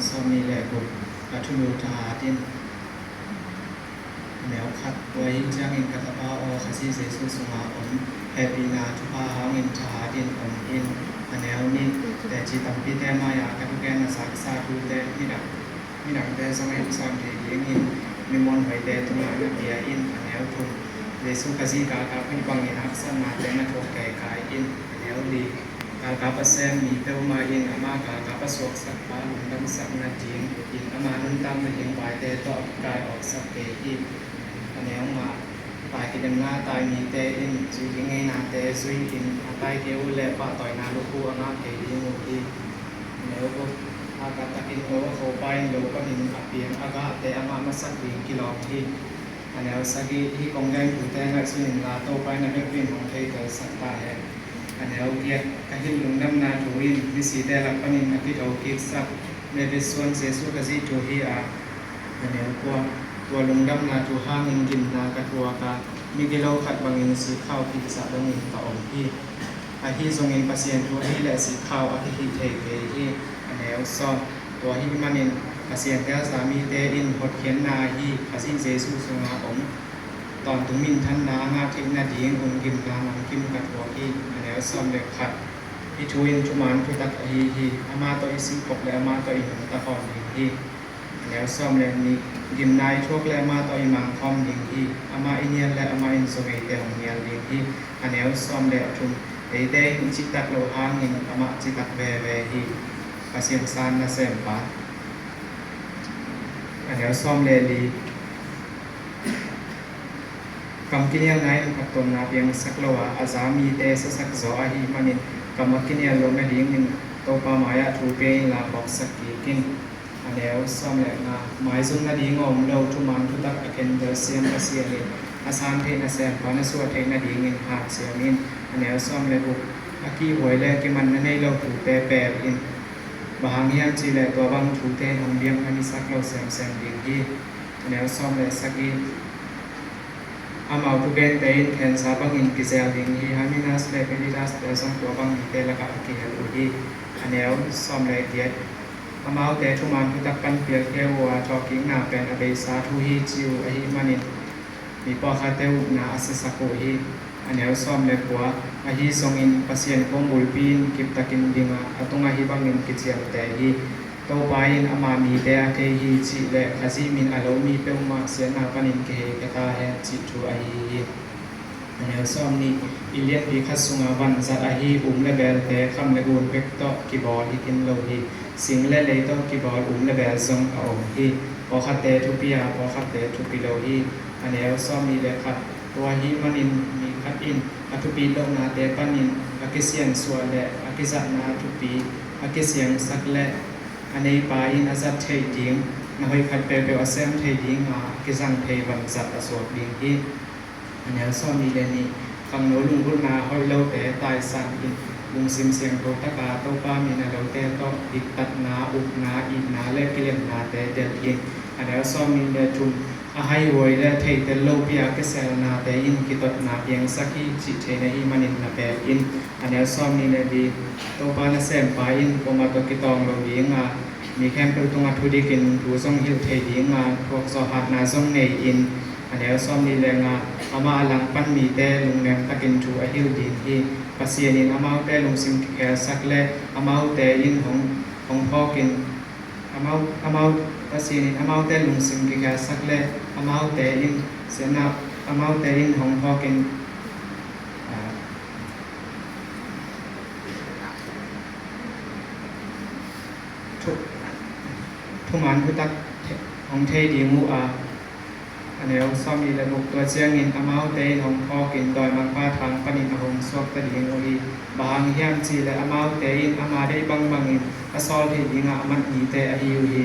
ซ้อมนี่แหละบุอัตุลูทาดินแนวขัดไว้จ้างอินกัตปาออคาซีเซซุสุมาอมแฮปีนาทุพาหางินทาดินอมอินแนวนี้แต่จิตัมปีแต่มายากันแกนสักษาดูแต่มิดังแต่สมัยสอนเทียงอินมิมอนไว้แต่ตุลาเบียอินแนวทุนเดซุคาซีกากับพิบังอินอักษรมาแต่มาทกแก่กายอินแนวลีกากับเซมมีเตวมาอินอามากากับสวกสักปาลุนดังสักนาจีนอินอามานุนตามมาเห็นไปแต่ต่อกายออกสักเกอินแนวมาตายกินหน้าตายมีแต่อินจีกิงไงนาแต่ซุยอินตายเกวเล่ปะต่อยนาลูกคู่อามาเกดีมุกีแนวก็อากาศกินโอโคไปโลก็หินอับเปียงอากาศแต่อามามาสักดีกิโลที่แนวสักที่กงแดงถูแต่งัดสุนินลาโตไปนั่นเป็นของไทยเกิดสักตาแห่แนวเกียรกหินลุงดำนาถูอินวิสีแต่ละปนินอภิโอกิสักในเป็นส่วนเสียสุกสิถูฮีอาแนวกว่าตัวลุงดำนาถูห้างินกินนากระทัวกามีกิโลขัดบางอินสีข้าวพิษะดงอินต่อองพี่อาทิทรงอินปัสเซียนตัวที่และสีข้าวอาทิเทเกที่แนวซอนตัวที่มันอินปัสเซียนแก้วสามีเตอินหดเขียนนาฮีอาซินเซซุสุงาอมตอนตุมินทันนางาทินาดีองกิมกามังกิมกัดหัวที่แนวซอนเด็กขัดพิทูอินชุมานทุตักฮีอามาตัวอิสิปกและอามาตัวอินตะคอนฮีแนวซอมและนี้กิมนายทุกและอามาตัวอิมังคอมฮีอามาอินเนียนและอามาอินสุเมเตองเนียนฮีแนวซอมและชุมเอเดงจิตักโลหางินอามาจิตักเบเวฮีปัสเซียนซานนาเซมปาแนวซอมเลลีกำกินยังไงพัดตนนาเพียงสักโลวะอาจามีเตสสักโซอาฮีมันินกำกินยังลงไม่ดิ้งนินโตปามายาทูเปนลาบอกสักกีกินแนวซอมเลนาหมายซุนนาดิ้งอมเลวทุมันทุตักเคนเดเซียนอาเซียนินอาซานเทนอาเซียนปานาสัวเทนนาดิ้งนินหากเซียนินแนวซอมเลบุอากีหวยเลกิมันนั่นในเลวถูเตเปอินบางอย่างจีเลตัวบางถูเตหงเบียงอันนี้สักเราแซมดิ้งที่แนวซอมเลสักกีอามาทุเบนเตนแคนซาบังอินกิเซลดิ้งที่ฮามินัสเลเปริดัสเตสังตัวบางเตละกับกิเฮลูที่แนวซอมเลเดียดอามาเตทุมันทุตักกันเปียเทวัวจอกิ้งนาเป็นอเบซาทุฮีจิวอหิมันินมีปอคาเตวนาอสิสักโอฮีแนวซอมเลปัวอหิทรงอินปัสเซียนคงบุลปีนกิบตะกินดิงอาตุงอหิบังอินกิเซียลเตฮีโตไปอินอามามีเตอะเกฮีจิเลคาซิมินอโลมีเปวมาเสียนาปันินเกเกตาเฮจิทูอหิแนวซอมนี้อิเลียนปีคัสสุงาวันจัดอหิเลเบลเตคำเลกูนเปกโตกิบอลฮิกินโลฮีสิงเลเลโตกิบอลเลเบลซงอาอฮีพอคัตเตทุปิยาพอคัตเตทุปิโลฮีแนวซอมนี้เลคัดตัวหิมันินมีคัดอินอทุปีโลนาเตปันินอากิเซียนส่วนและอากิสัตนาทุปีอากิเซียงสักและอันนี้ปาอินอาจัดเทยิงนหอยขัดเปลเปลอาเซมเทยิงกิจังเทวันจัดอสวดดิงที่อันนี้ซ้อมมีเลนีคำโนลุงพุนาหอยเลวแต่ตายสันอินลุงซิมเสียงโตตะกาโตปามีนาเลวแต่โตดิกตัดนาอุกนาอีนาและกิเลนนาแต่เดลยิงอันนี้ซ้อมมีเลจุนอาให้ไว้และเทเตโลเปียกเซลนาแต่อินกิตนาเพียงสักที่จิตเทนหิมันินนาเปอินอันนี้ซ้อมมีเลดีโตปานาเซมปาอินปมาตกิตองโลยิงมีแคมเปญตรงอัธุดิกินถูทรงฮิลเทยิงพวกสหัสนาทรงเนอินอันนี้ซ้อมมีแรงอามาหลังปั้นมีแต่ลุงแรมตะกินถูอฮิลดินที่ปัสเซียนินอามาแต่ลุงซิมแคสักและอามาแต่อินของพ่อกินอามาปัสเซียนินอามาแต่ลุงซิมแคสักและอามาแต่อินเสียนาอามาแต่อินของพ่อกินทุมันพุตักของเทดีมูอันนี้ซ้อมมีระบบตัวเชียงอินอามาเตของพ่อกินดอยมังป้าทางปนินหงสวกตะดิงโอดีบางเฮียมจีและอามาเตอินอามาได้บังอินอาซอลเทดิงอามันมีเตอหิวฮี